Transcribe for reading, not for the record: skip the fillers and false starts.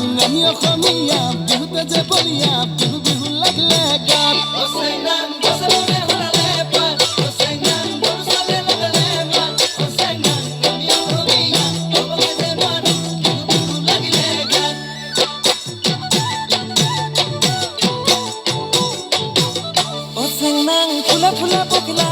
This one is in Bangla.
আমি অসমীয়া বিহুতে যে বলিয়া বিহু বিহু লাগিলে গান ফুলে ফুলে পখিলা